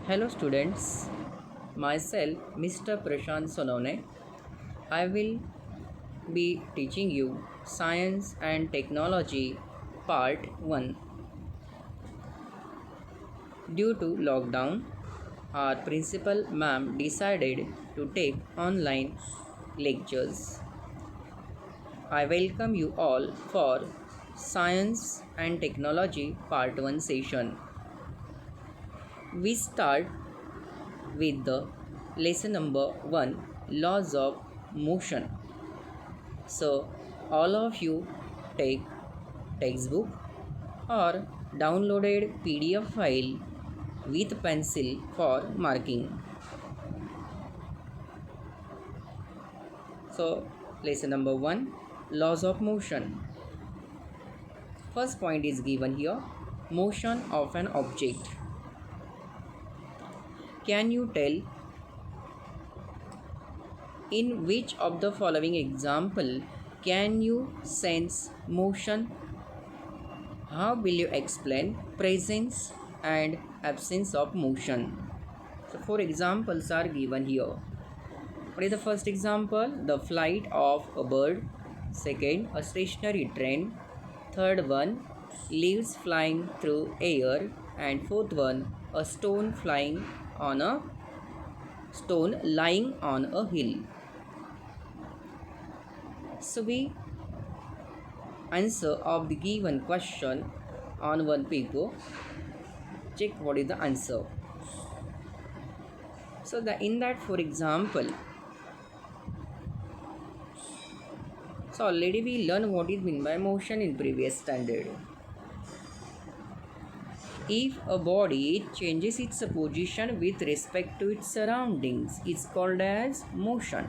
Hello students, myself Mr. Prashant Sonone. I will be teaching you Science and Technology Part 1. Due to lockdown, our principal ma'am decided to take online lectures. I welcome you all for Science and Technology Part 1 session. We start with the lesson number 1, laws of motion. So all of you take textbook or downloaded PDF file with pencil for marking. So lesson number 1, laws of motion. First point is given here, motion of an object. Can you tell in which of the following example can you sense motion? How will you explain presence and absence of motion? So, four examples are given here. What is the first example? The flight of a bird. Second, a stationary train. Third one, leaves flying through air. And fourth one, a stone lying on a hill. So we answer of the given question on one paper. Check what is the answer. So in that, for example, so already we learned what is meant by motion in previous standard. If a body changes its position with respect to its surroundings, it's called as motion.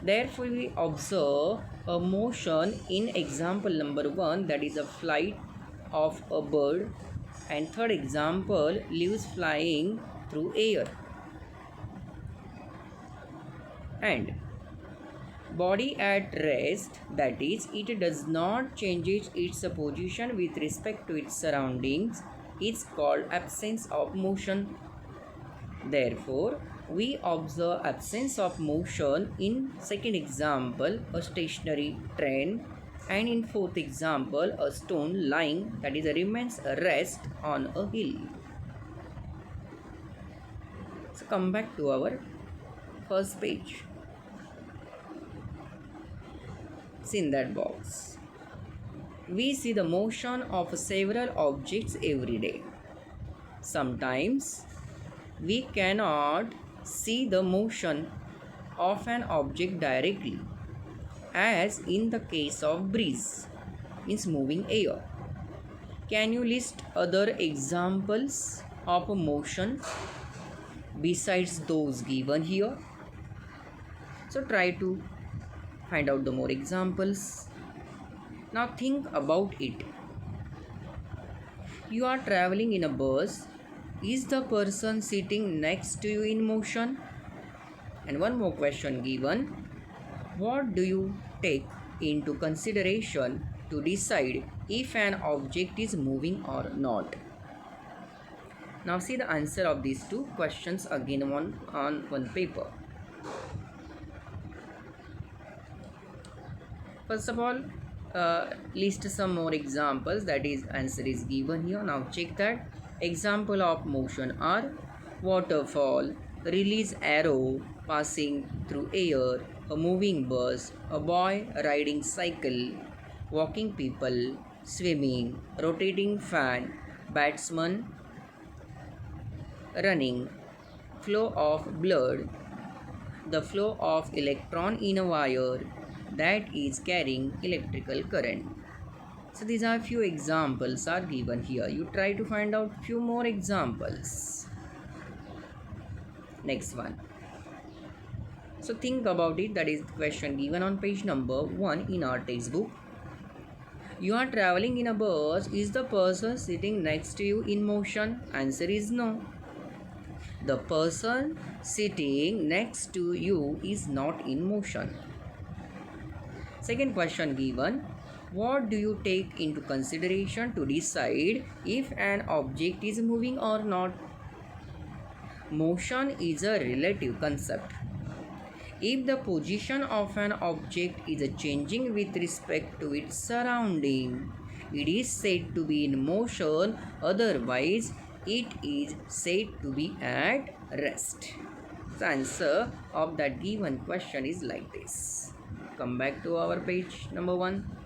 Therefore, we observe a motion in example number 1, that is a flight of a bird, and third example, leaves flying through air. And body at rest, that is, it does not change its position with respect to its surroundings, it's called absence of motion. Therefore, we observe absence of motion in second example, a stationary train, and in fourth example, a stone lying, that is, remains rest on a hill. So come back to our first page. See in that box, we see the motion of several objects every day. Sometimes we cannot see the motion of an object directly, as in the case of breeze, means moving air. Can you list other examples of motion besides those given here? So try to find out the more examples. Now think about it. You are traveling in a bus. Is the person sitting next to you in motion? And one more question given. What do you take into consideration to decide if an object is moving or not? Now see the answer of these two questions again on one paper. First of all, list some more examples, that is, answer is given here. Now check that. Example of motion are waterfall, release arrow, passing through air, a moving bus, a boy riding cycle, walking people, swimming, rotating fan, batsman running, flow of blood, the flow of electron in a wire that is carrying electrical current. So these are few examples are given here. You try to find out few more examples. Next one. So think about it, that is the question given on page number 1 in our textbook. You are traveling in a bus. Is the person sitting next to you in motion? Answer is no. The person sitting next to you is not in motion. Second question given. What do you take into consideration to decide if an object is moving or not? motion is a relative concept. If the position of an object is changing with respect to its surrounding, it is said to be in motion, otherwise, it is said to be at rest. The answer of that given question is like this. Come back to our page number 1.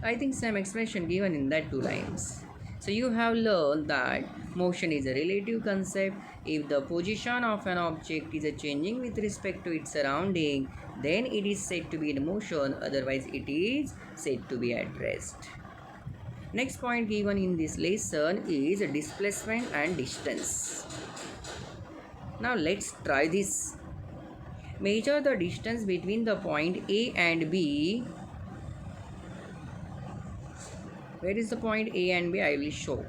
I think some explanation given in that 2 lines. So you have learned that motion is a relative concept. If the position of an object is changing with respect to its surrounding, then it is said to be in motion, otherwise it is said to be at rest. Next point given in this lesson is displacement and distance. Now let's try this. Measure the distance between the point A and B. Where is the point A and B? I will show.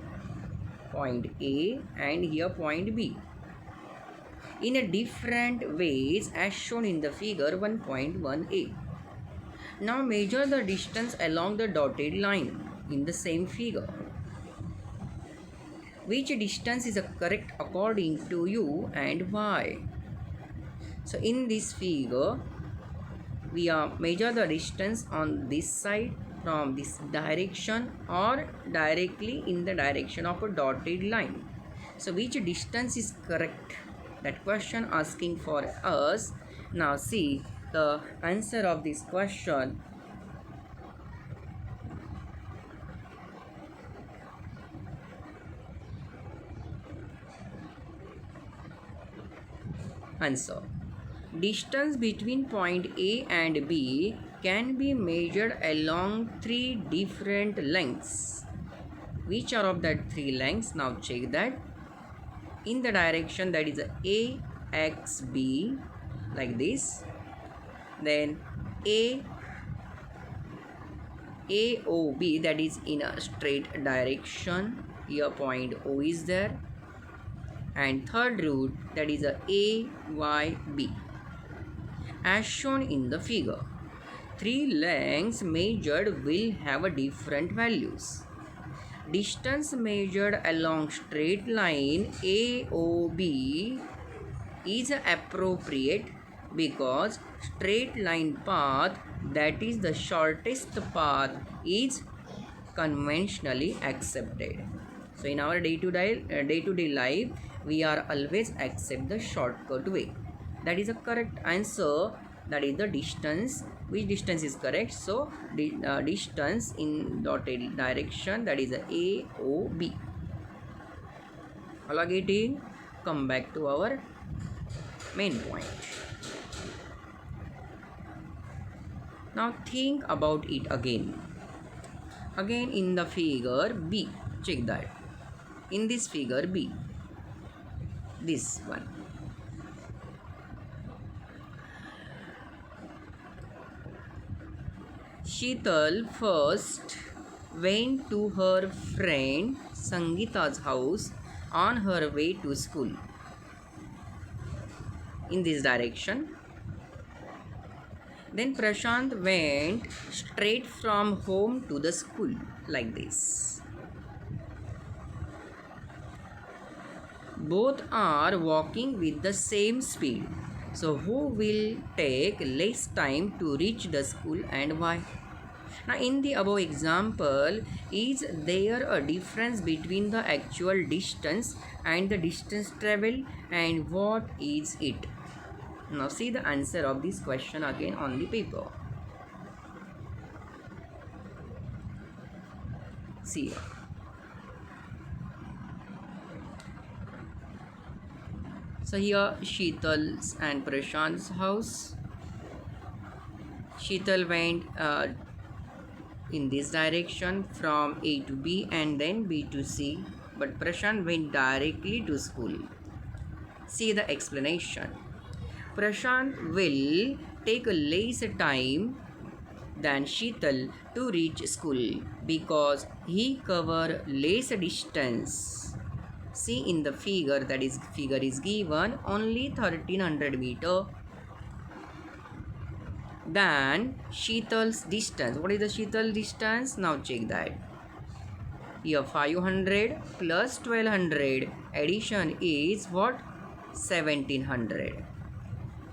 Point A and here point B. In a different ways as shown in the figure 1.1a. Now measure the distance along the dotted line in the same figure. Which distance is correct according to you and why? So in this figure, we are measure the distance on this side from this direction or directly in the direction of a dotted line. So which distance is correct? That question asking for us. Now see the answer of this question. Answer. Distance between point A and B can be measured along 3 different lengths. Which are of that 3 lengths? Now check that. In the direction that is AXB, like this. Then AOB, that is in a straight direction. Here point O is there. And third route, that is a AYB. As shown in the figure, 3 lengths measured will have a different values. Distance measured along straight line AOB is appropriate because straight line path, that is the shortest path, is conventionally accepted. So in our day-to-day life, we are always accept the shortcut way. That is a correct answer. That is the distance. Which distance is correct? So distance in dotted direction, that is a AOB. All getting? Come back to our main point. Now think about it again. Again in the figure B. Check that. In this figure B. This one. Sheetal first went to her friend Sangeeta's house on her way to school. In this direction. Then Prashant went straight from home to the school, like this. Both are walking with the same speed. So who will take less time to reach the school and why? Now in the above example, is there a difference between the actual distance and the distance traveled, and what is it? Now see the answer of this question again on the paper. See here. So here Sheetal's and Prashant's house. Sheetal went in this direction from A to B and then B to C, but Prashant went directly to school. See the explanation. Prashant will take less time than Sheetal to reach school because he cover less distance. See in the figure, that is figure is given only 1300 meter than Sheetal's distance. What is the Sheetal distance? Now check that. Here 500 plus 1200 addition is what? 1700.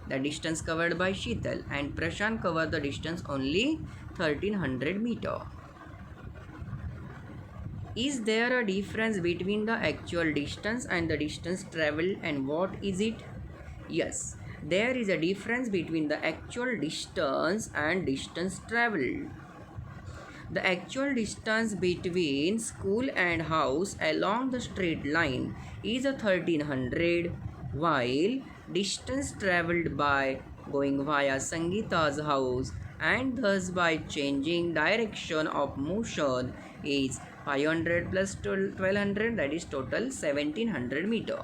The distance covered by Sheetal, and Prashant covered the distance only 1300 meter. Is there a difference between the actual distance and the distance traveled, and what is it? Yes, there is a difference between the actual distance and distance traveled. The actual distance between school and house along the straight line is a 1300, while distance traveled by going via Sangeeta's house and thus by changing direction of motion is 500 plus 1200, that is total 1700 meter.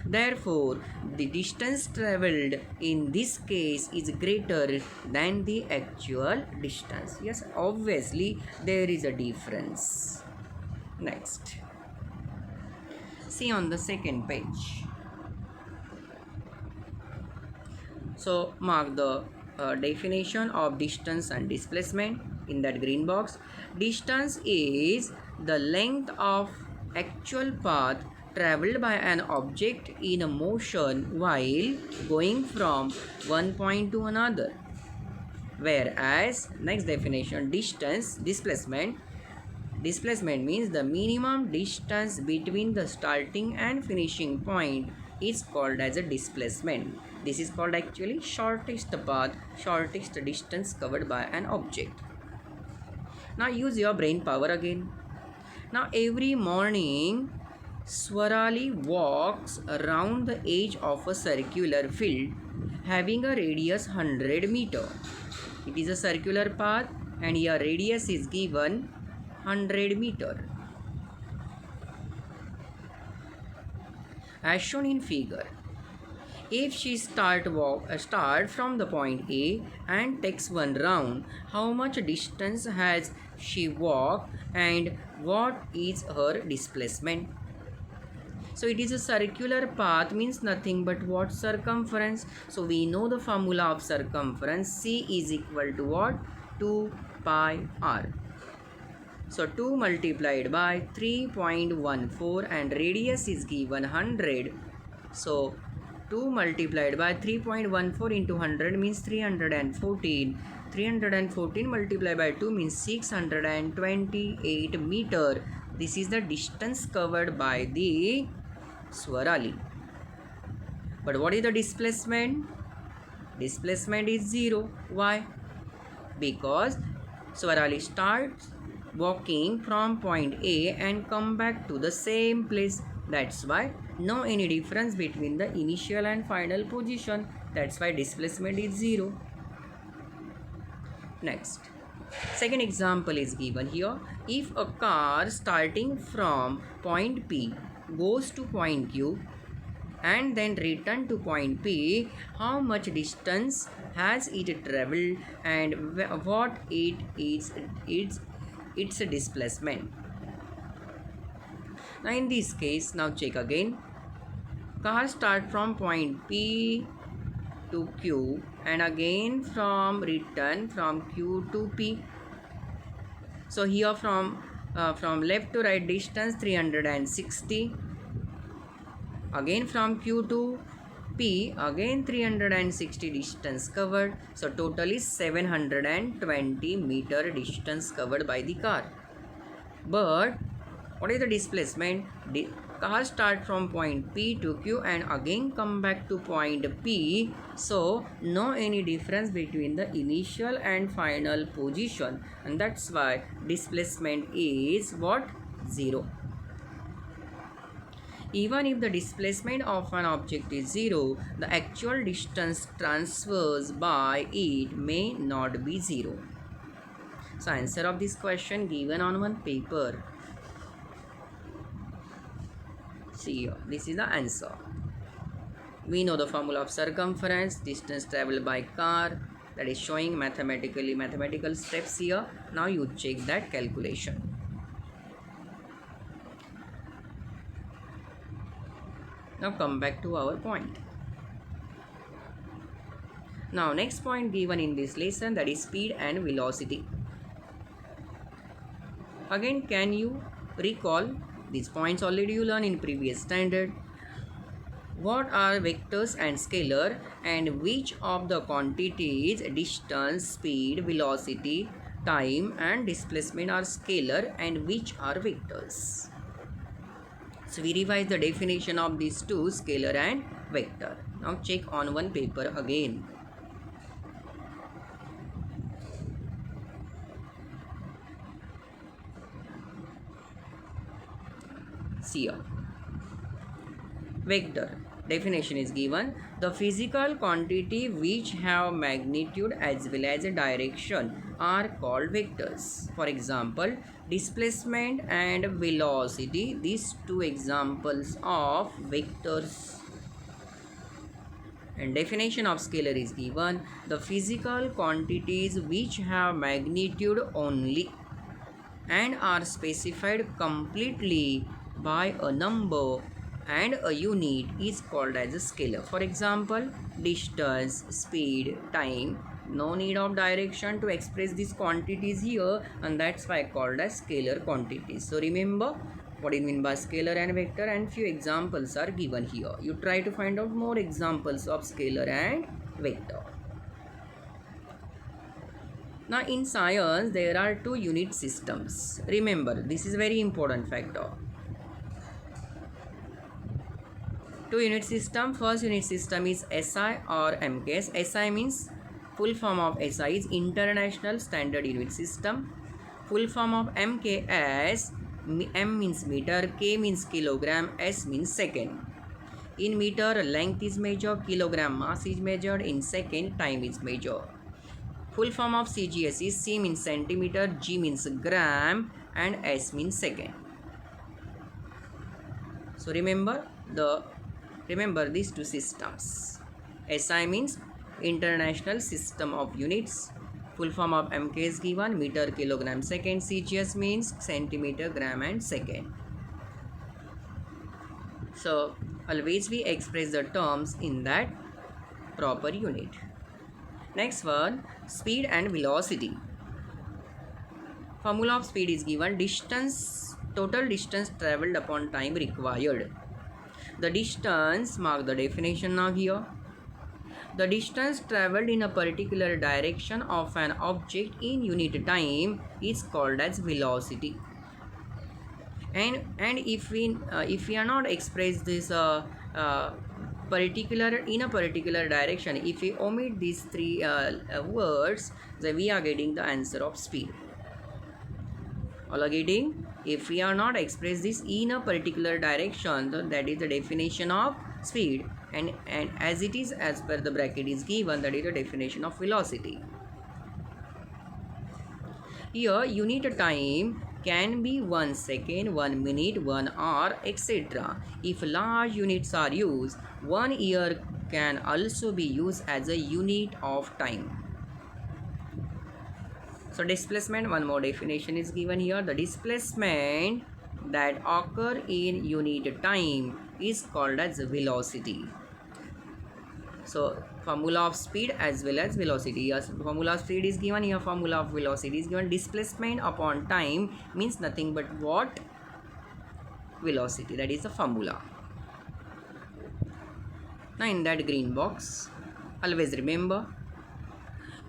Therefore, the distance traveled in this case is greater than the actual distance. Yes, obviously there is a difference. Next, see on the second page. So, mark the definition of distance and displacement in that green box. Distance is the length of actual path traveled by an object in a motion while going from one point to another. Whereas, next definition, displacement means the minimum distance between the starting and finishing point is called as a displacement. This is called actually shortest path, shortest distance covered by an object. Now use your brain power again. Now every morning Swarali walks around the edge of a circular field having a radius 100 meter. It is a circular path and here radius is given 100 meter. As shown in figure, if she start from the point A and takes one round, how much distance has she walked and what is her displacement? So it is a circular path, means nothing but what? Circumference. So we know the formula of circumference, C is equal to what? 2 pi r. So 2 multiplied by 3.14 and radius is given 100. So 2 multiplied by 3.14 into 100 means 314. 314 multiplied by 2 means 628 meter. This is the distance covered by the Swarali. But what is the displacement? Displacement is 0. Why? Because Swarali starts walking from point A and come back to the same place. That's why no any difference between the initial and final position. That's why displacement is 0. Next, second example is given here. If a car starting from point P goes to point Q and then return to point P, how much distance has it traveled and what it is its displacement? Now in this case, now check again. Car start from point P to Q and again from return from Q to P. So here from left to right distance 360. Again from Q to P, again 360 distance covered. So total is 720 meter distance covered by the car. But what is the displacement? Car start from point P to Q and again come back to point P. So no any difference between the initial and final position, and that's why displacement is what? 0. Even if the displacement of an object is 0, the actual distance transversed by it may not be 0. So answer of this question given on one paper. See here, this is the answer. We know the formula of circumference, distance traveled by car, that is showing mathematical steps here. Now you check that calculation. Now come back to our point. Now next point given in this lesson, that is speed and velocity. Again, can you recall these points already you learned in previous standard? What are vectors and scalar, and which of the quantities distance, speed, velocity, time and displacement are scalar and which are vectors? So we revise the definition of these two, scalar and vector. Now check on one paper again. See here. Vector definition is given: the physical quantity which have magnitude as well as a direction are called vectors. For example, displacement and velocity, these two examples of vectors. And definition of scalar is given: the physical quantities which have magnitude only and are specified completely by a number and a unit is called as a scalar. For example, distance, speed, time. No need of direction to express these quantities here, and that's why called as scalar quantities. So remember what is meant by scalar and vector, and few examples are given here. You try to find out more examples of scalar and vector. Now in science there are two unit systems. Remember, this is very important factor. Two unit system. First unit system is SI or MKS. SI means full form of SI is International Standard Unit System. Full form of MKS, M means meter, K means kilogram, S means second. In meter, length is measured, kilogram mass is measured, in second, time is measured. Full form of CGS is C means centimeter, G means gram, and S means second. So remember these two systems. SI means International System of Units. Full form of MK is given: meter, kilogram, second. CGS means centimeter, gram, and second. So always we express the terms in that proper unit. Next one, speed and velocity. Formula of speed is given: distance, total distance traveled upon time required. The distance, mark the definition now here. The distance traveled in a particular direction of an object in unit time is called as velocity. And if we are not express this particular in a particular direction, if we omit these three words, then we are getting the answer of speed. All are getting? If we are not express this in a particular direction, then that is the definition of speed, and as it is as per the bracket is given, that is the definition of velocity. Here unit time can be 1 second, 1 minute, 1 hour, etc. If large units are used, 1 year can also be used as a unit of time. So displacement, one more definition is given here. The displacement that occur in unit time is called as velocity. So formula of speed as well as velocity. Yes, formula of speed is given here, formula of velocity is given. Displacement upon time means nothing but what? Velocity. That is the formula. Now in that green box, always remember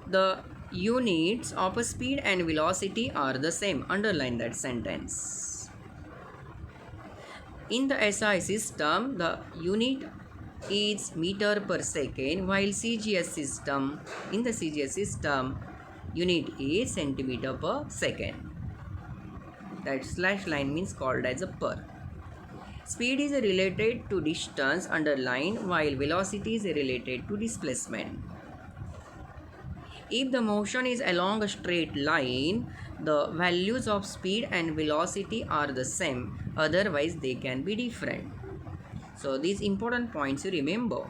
the units of speed and velocity are the same. Underline that sentence. In the SI system, the unit is meter per second, while in the CGS system, unit is centimeter per second. That slash line means called as a per. Speed is related to distance, underline, while velocity is related to displacement. If the motion is along a straight line, the values of speed and velocity are the same, otherwise they can be different. So these important points you remember.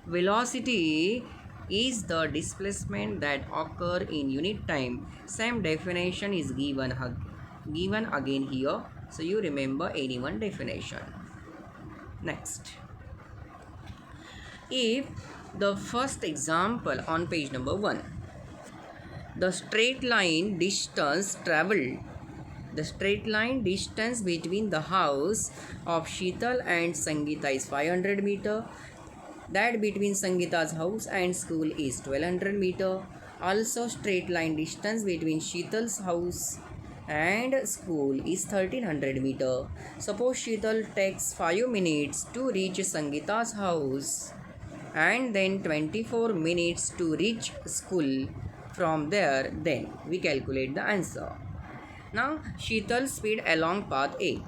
Velocity is the displacement that occur in unit time. Same definition is given again here. So you remember any one definition. Next. If the first example on page number 1, the straight line distance traveled The straight line distance between the house of Sheetal and Sangeeta is 500 meter. That between Sangeeta's house and school is 1200 meter. Also, straight line distance between Sheetal's house and school is 1300 meter. Suppose Sheetal takes 5 minutes to reach Sangeeta's house and then 24 minutes to reach school. From there, then we calculate the answer. Now, Sheetal's speed along path A.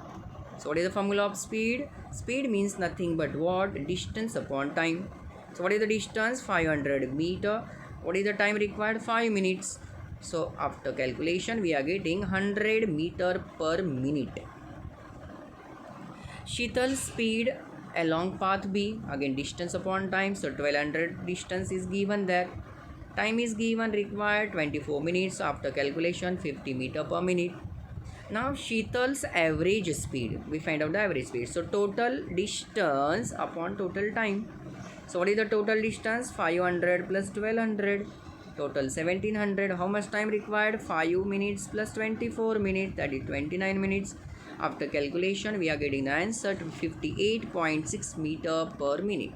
So, what is the formula of speed? Speed means nothing but what? Distance upon time. So, what is the distance? 500 meter. What is the time required? 5 minutes. So, after calculation, we are getting 100 meter per minute. Sheetal's speed along path B. Again, distance upon time. So, 1200 distance is given there. Time is given required 24 minutes. After calculation, 50 meter per minute. Now, Sheetal's average speed. We find out the average speed. So, total distance upon total time. So, what is the total distance? 500 plus 1200. Total 1700. How much time required? 5 minutes plus 24 minutes. That is 29 minutes. After calculation, we are getting the answer to 58.6 meter per minute.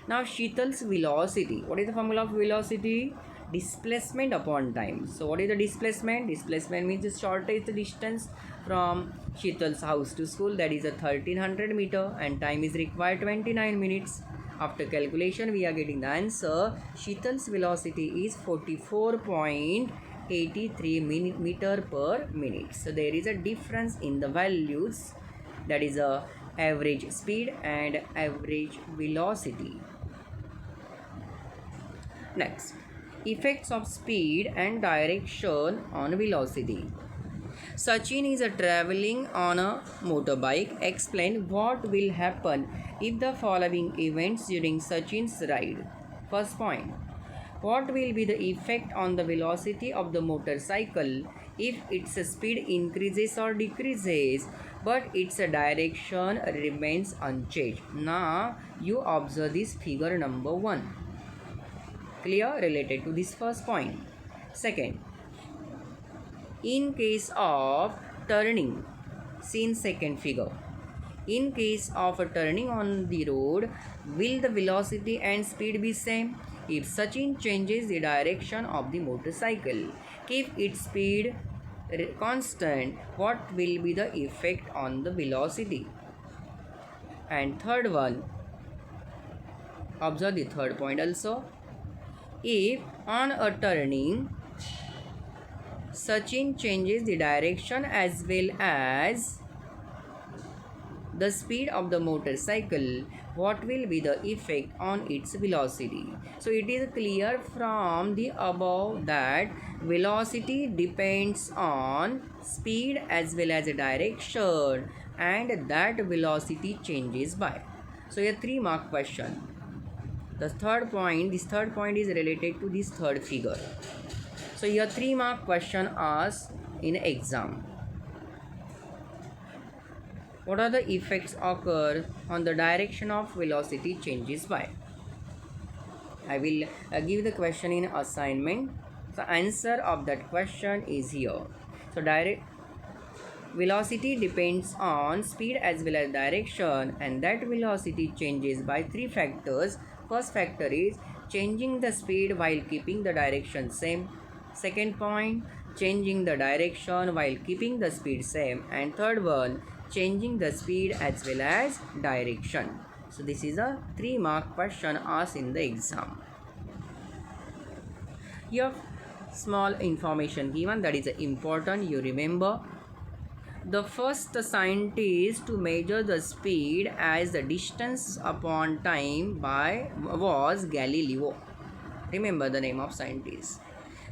Now, Sheetal's velocity. What is the formula of velocity? Displacement upon time. So, what is the displacement? Displacement means the shortest distance from Sheetal's house to school. That is a 1300 meter and time is required 29 minutes. After calculation, we are getting the answer. Sheetal's velocity is 44.83 meter per minute. So, there is a difference in the values. That is a average speed and average velocity. Next, effects of speed and direction on velocity. Sachin is traveling on a motorbike. Explain what will happen if the following events during Sachin's ride. First point. What will be the effect on the velocity of the motorcycle if its speed increases or decreases but its direction remains unchanged? Now, you observe this figure number 1. Clear? Related to this first point. Second, in case of turning, seen second figure. In case of a turning on the road, will the velocity and speed be same? If Sachin changes the direction of the motorcycle, keep its speed constant, what will be the effect on the velocity? And third one, observe the third point also. If on a turning, Sachin changes the direction as well as the speed of the motorcycle, what will be the effect on its velocity? So, it is clear from the above that velocity depends on speed as well as direction and that velocity changes by. So, a 3-mark question. This third point is related to this third figure. So, your 3-mark question asked in exam. What are the effects occur on the direction of velocity changes by? I will give the question in assignment. The answer of that question is here. So, velocity depends on speed as well as direction and that velocity changes by 3 factors. First factor is changing the speed while keeping the direction same. Second point, changing the direction while keeping the speed same. And third one, changing the speed as well as direction. So, this is a 3-mark question asked in the exam. You have small information given that is important, you remember. The first scientist to measure the speed as the distance upon time was Galileo. Remember the name of scientist.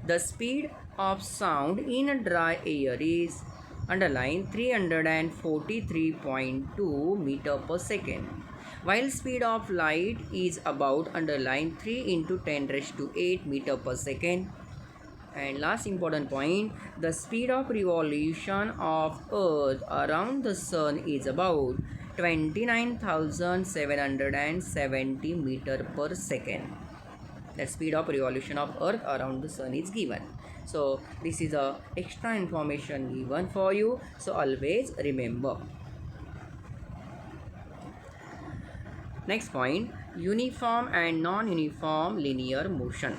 The speed of sound in dry air is underline 343.2 meter per second, while speed of light is about underline 3 into 10 raised to 8 meter per second. And last important point, the speed of revolution of Earth around the Sun is about 29,770 meter per second. The speed of revolution of Earth around the Sun is given. So this is a extra information given for you, so always remember. Next point, uniform and non-uniform linear motion.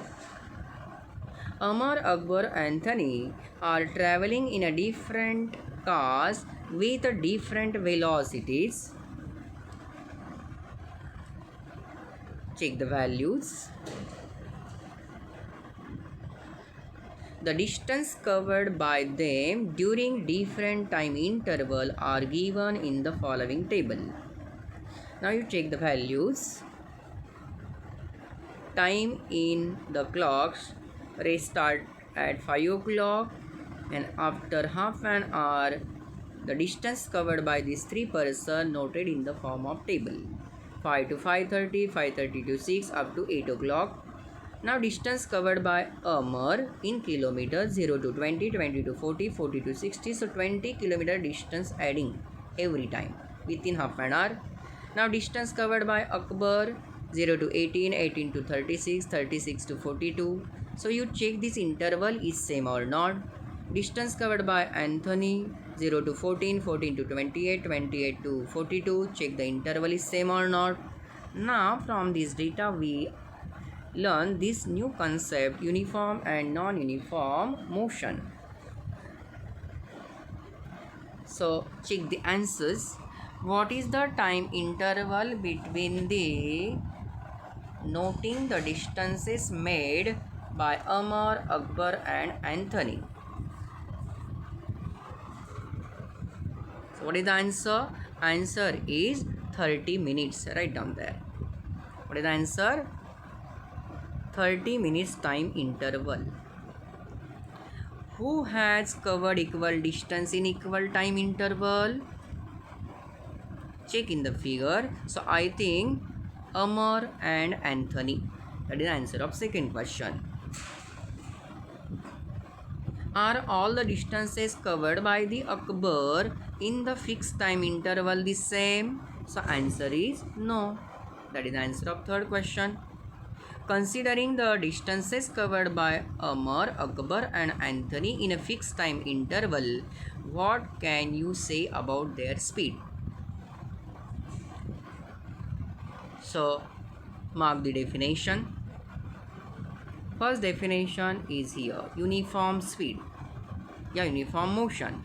Amar, Akbar, Anthony are traveling in a different cars with different velocities. Check the values. The distance covered by them during different time interval are given in the following table. Now you check the values. Time in the clocks restart at 5 o'clock, and after half an hour the distance covered by these three persons noted in the form of table. 5 to 5:30, 5:30 to 6, up to 8 o'clock. Now distance covered by Amar in kilometers, 0 to 20, 20 to 40, 40 to 60. So 20 kilometer distance adding every time within half an hour. Now distance covered by Akbar, 0 to 18, 18 to 36, 36 to 42. So you check this interval is same or not. Distance covered by Anthony, 0 to 14, 14 to 28, 28 to 42. Check the interval is same or not. Now from this data we learn this new concept, uniform and non-uniform motion. So check the answers. What is the time interval between the noting the distances made by Amar, Akbar and Anthony? So what is the answer? Answer is 30 minutes. Write down there. What is the answer? 30 minutes time interval. Who has covered equal distance in equal time interval? Check in the figure. So I think Amar and Anthony. That is the answer of second question. Are all the distances covered by the Akbar in the fixed time interval the same? So answer is no. That is the answer of third question. Considering the distances covered by Amar, Akbar and Anthony in a fixed time interval, what can you say about their speed? So mark the definition. First definition is here, uniform speed. Uniform motion.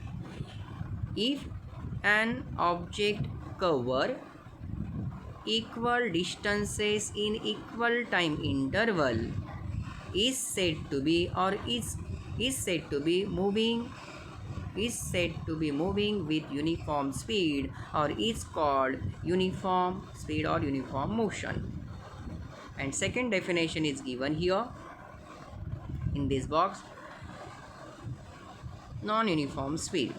If an object cover equal distances in equal time interval is said to be moving with uniform speed, or is called uniform speed or uniform motion. And second definition is given here in this box, non-uniform speed.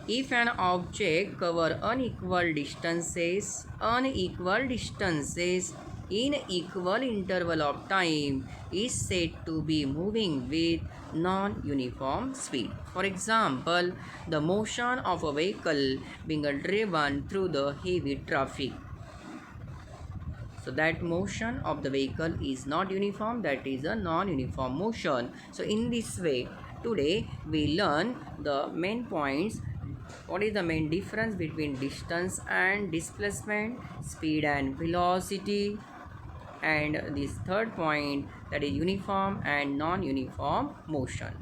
If an object cover unequal distances in equal interval of time is said to be moving with non-uniform speed. For example, the motion of a vehicle being driven through the heavy traffic. So that motion of the vehicle is not uniform, that is a non-uniform motion. So in this way, today we learn the main points. What is the main difference between distance and displacement, speed and velocity, and this third point, that is uniform and non-uniform motion.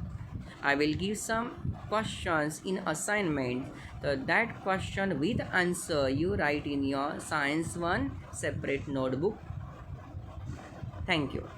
I will give some questions in assignment. So that question with answer you write in your Science 1 separate notebook. Thank you.